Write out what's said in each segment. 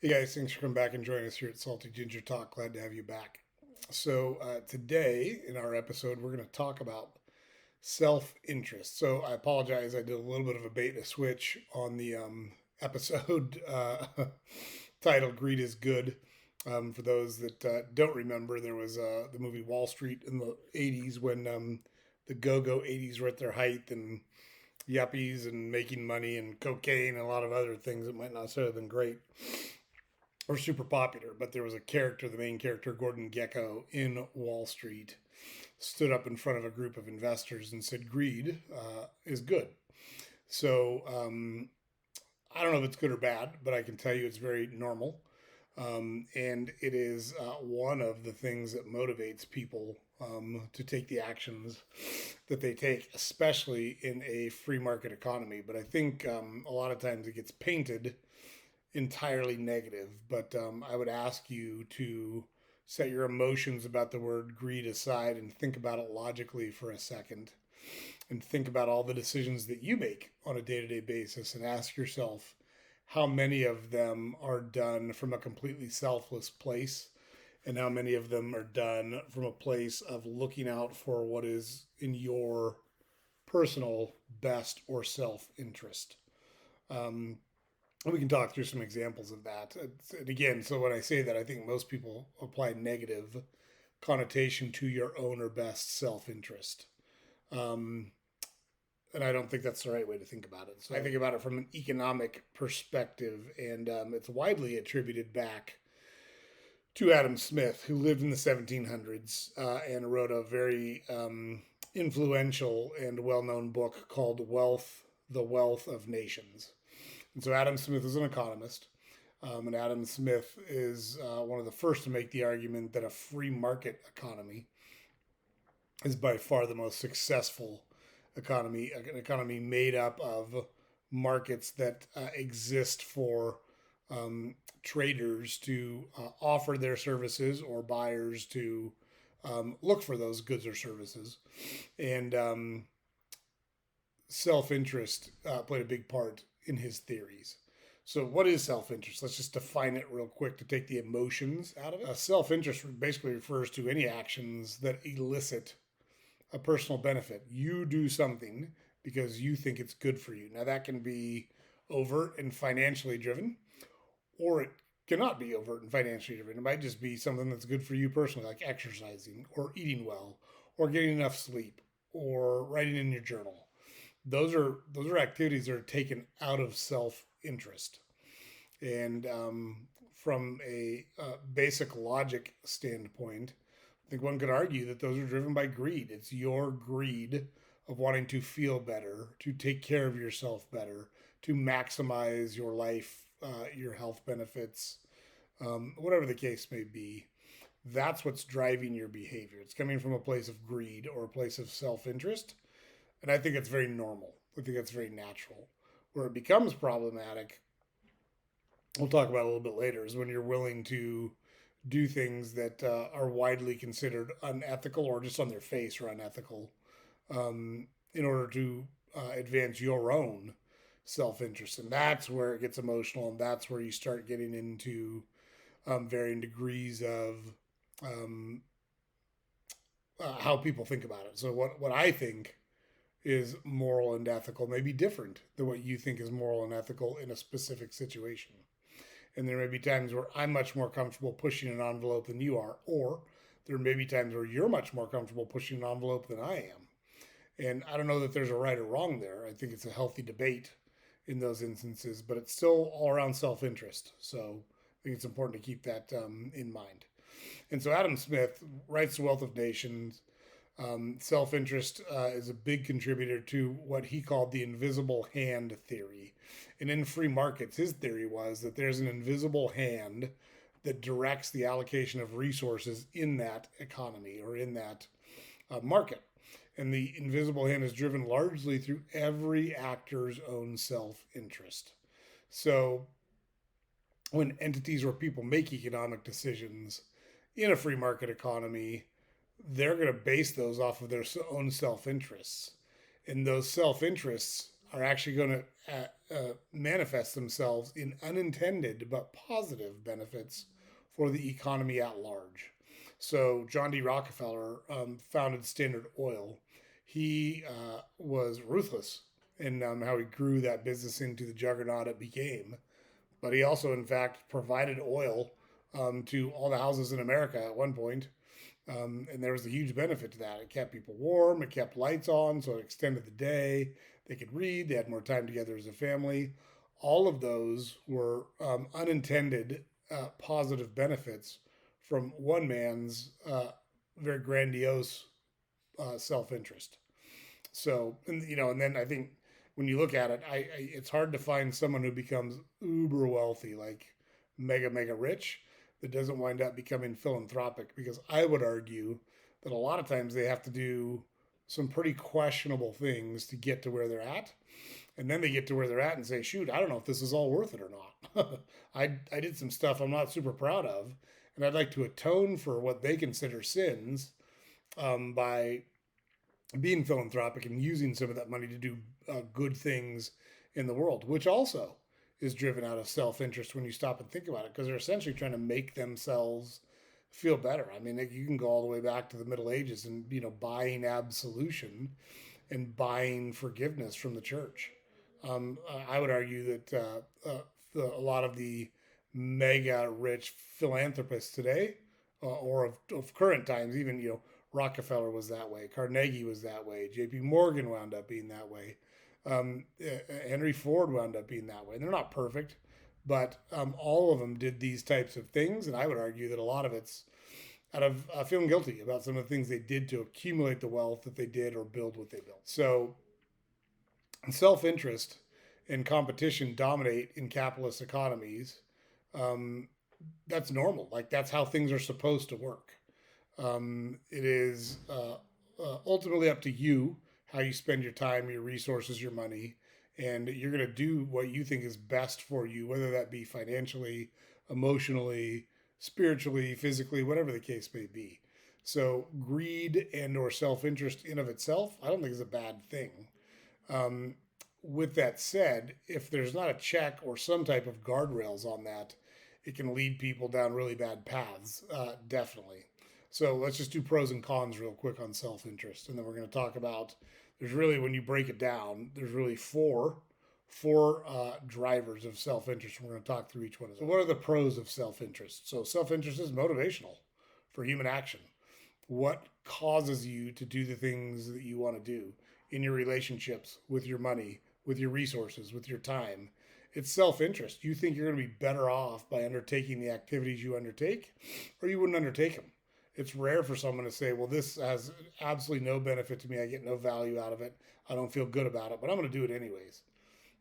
Hey guys, thanks for coming back and joining us here at Salty Ginger Talk. Glad to have you back. Today in our episode, we're going to talk about self interest. So, I apologize, I did a little bit of a bait and a switch on the episode titled Greed is Good. For those that don't remember, there was the movie Wall Street in the 80s when the go go 80s were at their height and yuppies and making money and cocaine and a lot of other things that might not necessarily have been great or super popular, but there was a character, the main character, Gordon Gekko, in Wall Street, stood up in front of a group of investors and said, "Greed is good." So I don't know if it's good or bad, but I can tell you it's very normal. And it is one of the things that motivates people to take the actions that they take, especially in a free market economy. But I think a lot of times it gets painted entirely negative, but I would ask you to set your emotions about the word greed aside and think about it logically for a second and think about all the decisions that you make on a day to day basis and ask yourself how many of them are done from a completely selfless place and how many of them are done from a place of looking out for what is in your personal best or self interest. Um, we can talk through some examples of that. And again, so when I say that, I think most people apply negative connotation to your own or best self interest. Um, and I don't think that's the right way to think about it. So I think about it from an economic perspective, and it's widely attributed back to Adam Smith, who lived in the 1700s and wrote a very influential and well known book called Wealth, the Wealth of Nations. And so Adam Smith is an economist. And Adam Smith is one of the first to make the argument that a free market economy is by far the most successful economy, an economy made up of markets that exist for traders to offer their services or buyers to look for those goods or services. And self interest played a big part in his theories. So, what is self interest? Let's just define it real quick to take the emotions out of it. Self interest basically refers to any actions that elicit a personal benefit. You do something because you think it's good for you. Now, that can be overt and financially driven, or it cannot be overt and financially driven. It might just be something that's good for you personally, like exercising or eating well or getting enough sleep or writing in your journal. Those are activities that are taken out of self interest, and from a basic logic standpoint, I think one could argue that those are driven by greed. It's your greed of wanting to feel better, to take care of yourself better, to maximize your life, your health benefits, whatever the case may be. That's what's driving your behavior. It's coming from a place of greed or a place of self interest. And I think it's very normal. I think it's very natural. Where it becomes problematic, we'll talk about a little bit later, is when you're willing to do things that are widely considered unethical or just on their face or unethical in order to advance your own self interest. And that's where it gets emotional, and that's where you start getting into varying degrees of um, how people think about it. So, what I think is moral and ethical may be different than what you think is moral and ethical in a specific situation. And there may be times where I'm much more comfortable pushing an envelope than you are, or there may be times where you're much more comfortable pushing an envelope than I am. And I don't know that there's a right or wrong there. I think it's a healthy debate in those instances, but it's still all around self interest. So I think it's important to keep that in mind. And so Adam Smith writes The Wealth of Nations. Self interest is a big contributor to what he called the invisible hand theory. And in free markets, his theory was that there's an invisible hand that directs the allocation of resources in that economy or in that market. And the invisible hand is driven largely through every actor's own self interest. So when entities or people make economic decisions in a free market economy, they're going to base those off of their own self interests. And those self interests are actually going to manifest themselves in unintended but positive benefits for the economy at large. So, John D. Rockefeller founded Standard Oil. He was ruthless in how he grew that business into the juggernaut it became. But he also, in fact, provided oil to all the houses in America at one point. And there was a huge benefit to that. It kept people warm, it kept lights on, so it extended the day. They could read, they had more time together as a family. All of those were unintended positive benefits from one man's very grandiose self interest. So, and then I think when you look at it, it's hard to find someone who becomes uber wealthy, like mega rich, that doesn't wind up becoming philanthropic. Because I would argue that a lot of times they have to do some pretty questionable things to get to where they're at, and then they get to where they're at and say, "Shoot, I don't know if this is all worth it or not." I did some stuff I'm not super proud of, and I'd like to atone for what they consider sins by being philanthropic and using some of that money to do good things in the world, which also is driven out of self interest when you stop and think about it, because they're essentially trying to make themselves feel better. I mean, you can go all the way back to the Middle Ages and, buying absolution and buying forgiveness from the church. I would argue that a lot of the mega rich philanthropists today, or of current times, even, Rockefeller was that way, Carnegie was that way, J.P. Morgan wound up being that way, Henry Ford wound up being that way. And they're not perfect, but all of them did these types of things. And I would argue that a lot of it's out of feeling guilty about some of the things they did to accumulate the wealth that they did or build what they built. So self-interest and competition dominate in capitalist economies. That's normal. Like, that's how things are supposed to work. It is ultimately up to you how you spend your time, your resources, your money, and you're going to do what you think is best for you, whether that be financially, emotionally, spiritually, physically, whatever the case may be. So greed and or self-interest in of itself, I don't think is a bad thing. With that said, if there's not a check or some type of guardrails on that, it can lead people down really bad paths, definitely. So let's just do pros and cons real quick on self-interest. And then we're going to talk about, there's really, when you break it down, there's really four drivers of self-interest. We're going to talk through each one of those. So what are the pros of self-interest? So self-interest is motivational for human action. What causes you to do the things that you want to do in your relationships, with your money, with your resources, with your time? It's self-interest. You think you're going to be better off by undertaking the activities you undertake, or you wouldn't undertake them. It's rare for someone to say, well, this has absolutely no benefit to me. I get no value out of it. I don't feel good about it, but I'm going to do it anyways.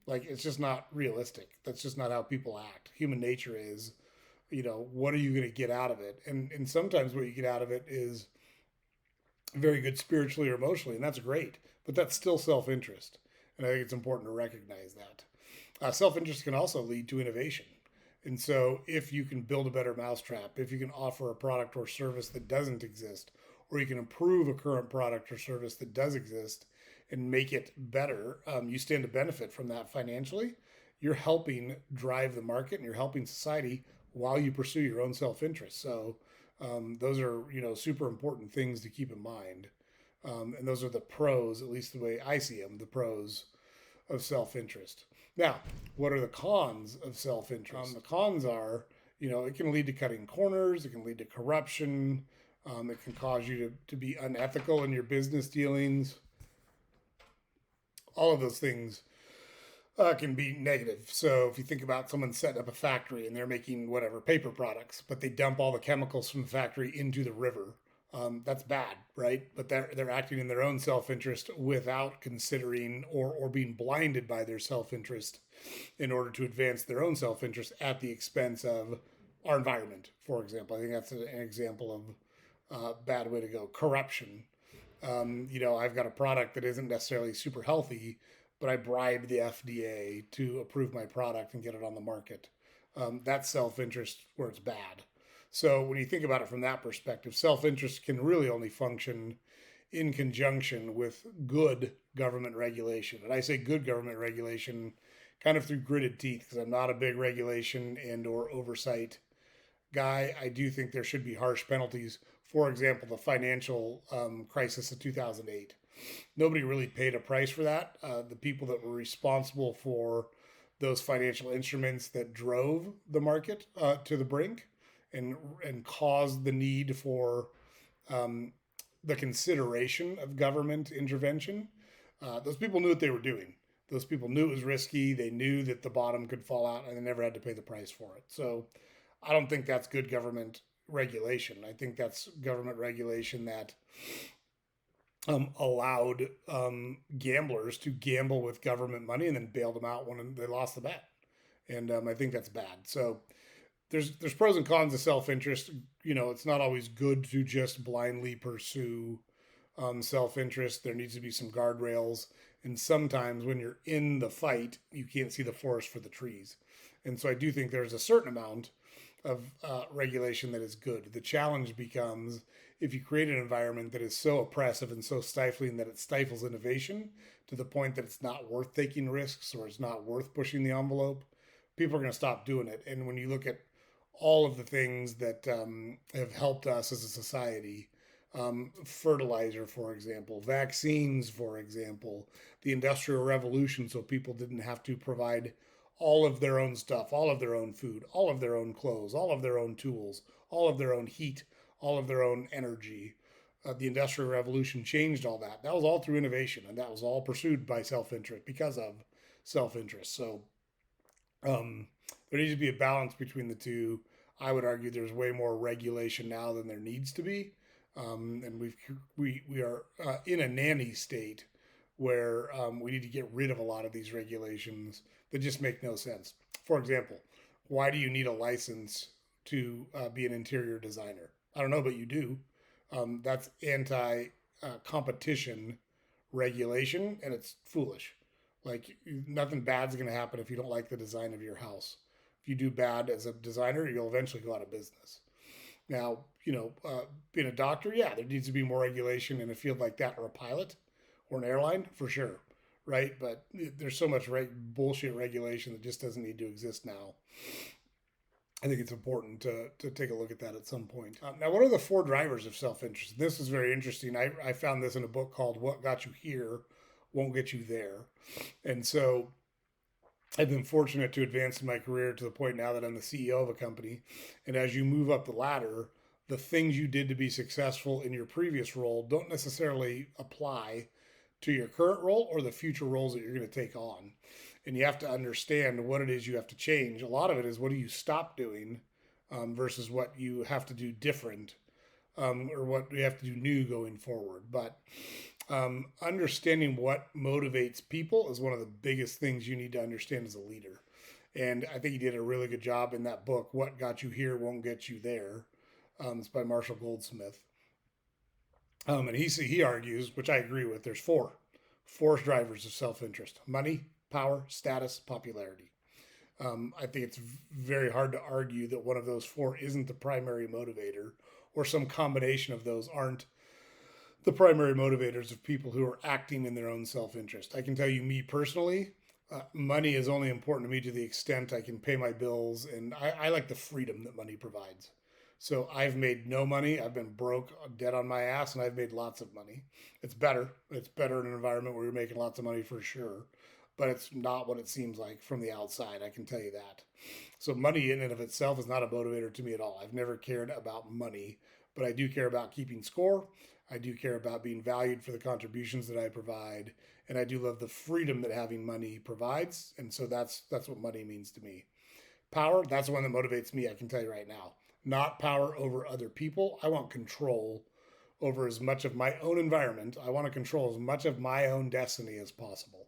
Like, it's just not realistic. That's just not how people act. Human nature is, what are you going to get out of it? And sometimes what you get out of it is very good spiritually or emotionally, and that's great, but that's still self-interest. And I think it's important to recognize that. Self-interest can also lead to innovation. And so if you can build a better mousetrap, if you can offer a product or service that doesn't exist, or you can improve a current product or service that does exist and make it better, you stand to benefit from that financially. You're helping drive the market and you're helping society while you pursue your own self-interest. So those are, super important things to keep in mind. And those are the pros, at least the way I see them, the pros of self-interest. Now, what are the cons of self-interest? The cons are, it can lead to cutting corners. It can lead to corruption. It can cause you to be unethical in your business dealings. All of those things can be negative. So if you think about someone setting up a factory and they're making whatever paper products, but they dump all the chemicals from the factory into the river, that's bad, right? But they're acting in their own self-interest without considering or being blinded by their self-interest in order to advance their own self-interest at the expense of our environment, for example. I think that's an example of a bad way to go. Corruption. I've got a product that isn't necessarily super healthy, but I bribed the FDA to approve my product and get it on the market. That's self-interest where it's bad. So when you think about it from that perspective, self-interest can really only function in conjunction with good government regulation. And I say good government regulation kind of through gritted teeth because I'm not a big regulation and or oversight guy. I do think there should be harsh penalties. For example, the financial crisis of 2008. Nobody really paid a price for that. The people that were responsible for those financial instruments that drove the market to the brink and caused the need for um, the consideration of government intervention. Those people knew what they were doing. Those people knew it was risky. They knew that the bottom could fall out, and they never had to pay the price for it. So, I don't think that's good government regulation. I think that's government regulation that allowed gamblers to gamble with government money and then bailed them out when they lost the bet. And I think that's bad. So there's pros and cons of self interest. You know, it's not always good to just blindly pursue self interest. There needs to be some guardrails. And sometimes when you're in the fight, you can't see the forest for the trees. And so I do think there's a certain amount of regulation that is good. The challenge becomes if you create an environment that is so oppressive and so stifling that it stifles innovation to the point that it's not worth taking risks or it's not worth pushing the envelope, people are going to stop doing it. And when you look at all of the things that have helped us as a society, fertilizer, for example, vaccines, for example, the Industrial Revolution, so people didn't have to provide all of their own stuff, all of their own food, all of their own clothes, all of their own tools, all of their own heat, all of their own energy. The Industrial Revolution changed all that. That was all through innovation, and that was all pursued by self interest because of self interest. So there needs to be a balance between the two. I would argue there's way more regulation now than there needs to be, and we are in a nanny state where we need to get rid of a lot of these regulations that just make no sense. For example, why do you need a license to be an interior designer? I don't know, but you do. That's anti competition regulation, and it's foolish. Like nothing bad's going to happen if you don't like the design of your house. If you do bad as a designer, you'll eventually go out of business. Now, being a doctor, yeah, there needs to be more regulation in a field like that, or a pilot, or an airline, for sure, right? But there's so much bullshit regulation that just doesn't need to exist now. I think it's important to take a look at that at some point. Now, what are the four drivers of self interest? This is very interesting. I found this in a book called What Got You Here Won't Get You There. And so I've been fortunate to advance in my career to the point now that I'm the CEO of a company. And as you move up the ladder, the things you did to be successful in your previous role don't necessarily apply to your current role or the future roles that you're going to take on. And you have to understand what it is you have to change. A lot of it is what do you stop doing versus what you have to do different or what you have to do new going forward. But understanding what motivates people is one of the biggest things you need to understand as a leader. And I think he did a really good job in that book, What Got You Here Won't Get You There. It's by Marshall Goldsmith. And he argues, which I agree with, there's four drivers of self interest: money, power, status, popularity. I think it's very hard to argue that one of those four isn't the primary motivator, or some combination of those aren't the primary motivators of people who are acting in their own self interest. I can tell you, me personally, money is only important to me to the extent I can pay my bills, and I like the freedom that money provides. So I've made no money. I've been broke, dead on my ass, and I've made lots of money. It's better. It's better in an environment where you're making lots of money for sure. But it's not what it seems like from the outside. I can tell you that. So money in and of itself is not a motivator to me at all. I've never cared about money, but I do care about keeping score. I do care about being valued for the contributions that I provide, and I do love the freedom that having money provides. And so that's what money means to me. Power, that's the one that motivates me, I can tell you right now. Not power over other people. I want control over as much of my own environment. I want to control as much of my own destiny as possible.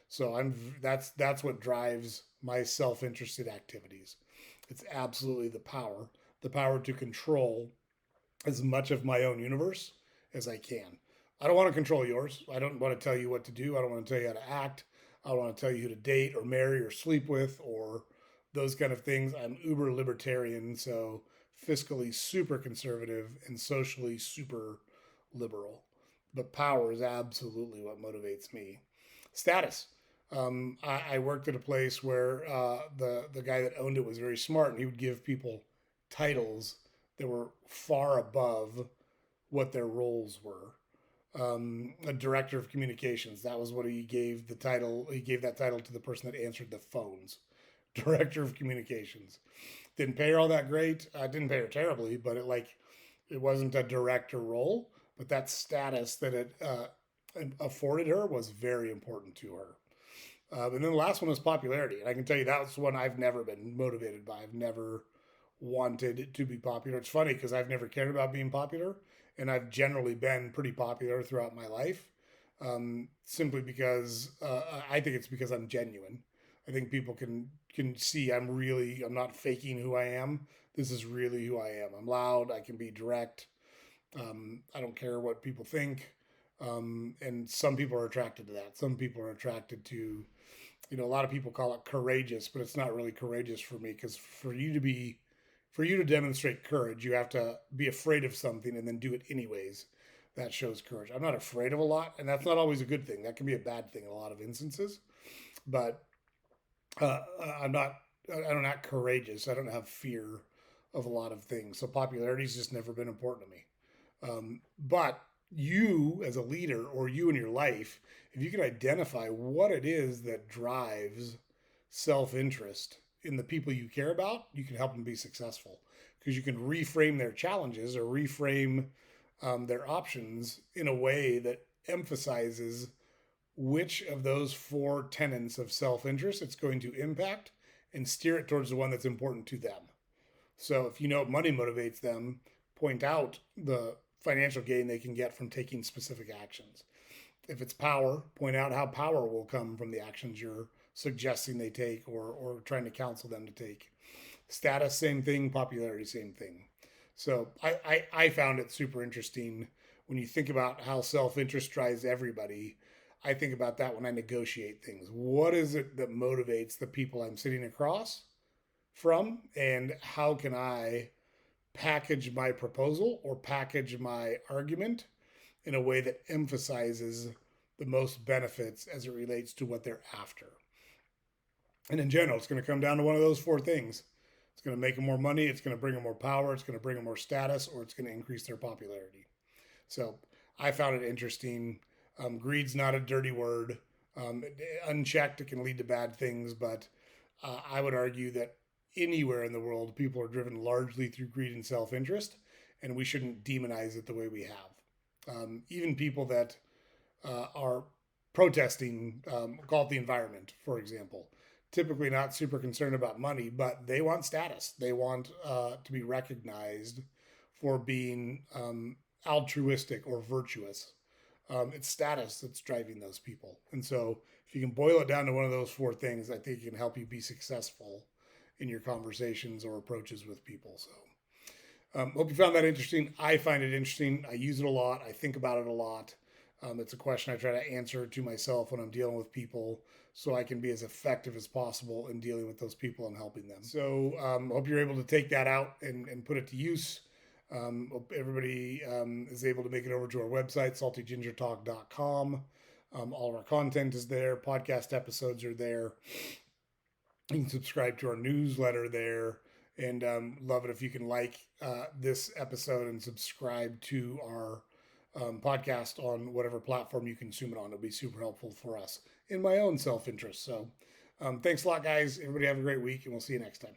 So that's what drives my self-interested activities. It's absolutely the power to control as much of my own universe as I can. I don't want to control yours. I don't want to tell you what to do. I don't want to tell you how to act. I don't want to tell you who to date or marry or sleep with or those kind of things. I'm uber libertarian, so fiscally super conservative and socially super liberal. but power is absolutely what motivates me. Status. I worked at a place where the guy that owned it was very smart, and he would give people titles that were far above what their roles were. A director of communications. That was what he gave the title. He gave that title to the person that answered the phones. Director of communications. Didn't pay her all that great. I didn't pay her terribly, but it wasn't a director role. But that status that it afforded her was very important to her. And then the last one was popularity. And I can tell you that's one I've never been motivated by. I've never wanted to be popular. It's funny because I've never cared about being popular. And I've generally been pretty popular throughout my life. Simply because I think it's because I'm genuine. I think people can see I'm not faking who I am. This is really who I am. I'm loud. I can be direct. I don't care what people think. And some people are attracted to that. Some people are attracted to, a lot of people call it courageous, but it's not really courageous for me because for you to demonstrate courage, you have to be afraid of something and then do it anyways. That shows courage. I'm not afraid of a lot, and that's not always a good thing. That can be a bad thing in a lot of instances. But uh, I'm not. I'm not courageous. I don't have fear of a lot of things. So popularity's just never been important to me. But you as a leader or you in your life, if you can identify what it is that drives self interest in the people you care about, you can help them be successful because you can reframe their challenges or reframe their options in a way that emphasizes which of those four tenets of self interest it's going to impact and steer it towards the one that's important to them. So if you know money motivates them, point out the financial gain they can get from taking specific actions. If it's power, point out how power will come from the actions you're suggesting they take or trying to counsel them to take. Status, same thing. Popularity, same thing. So I found it super interesting when you think about how self interest drives everybody. I think about that when I negotiate things. What is it that motivates the people I'm sitting across from? And how can I package my proposal or package my argument in a way that emphasizes the most benefits as it relates to what they're after? And in general, it's going to come down to one of those four things. It's going to make them more money, it's going to bring them more power, it's going to bring them more status, or it's going to increase their popularity. So I found it interesting. Greed's not a dirty word. Unchecked, it can lead to bad things, but I would argue that anywhere in the world, people are driven largely through greed and self interest, and we shouldn't demonize it the way we have. Even people that are protesting, call it the environment, for example, typically not super concerned about money, but they want status. They want to be recognized for being altruistic or virtuous. It's status that's driving those people. And so if you can boil it down to one of those four things, I think it can help you be successful in your conversations or approaches with people. So hope you found that interesting. I find it interesting. I use it a lot. I think about it a lot. It's a question I try to answer to myself when I'm dealing with people so I can be as effective as possible in dealing with those people and helping them. So hope you're able to take that out and put it to use. Hope everybody is able to make it over to our website, saltygingertalk.com. All of our content is there. Podcast episodes are there. You can subscribe to our newsletter there. And love it if you can like this episode and subscribe to our podcast on whatever platform you consume it on. It'll be super helpful for us in my own self-interest. So thanks a lot, guys. Everybody have a great week, and we'll see you next time.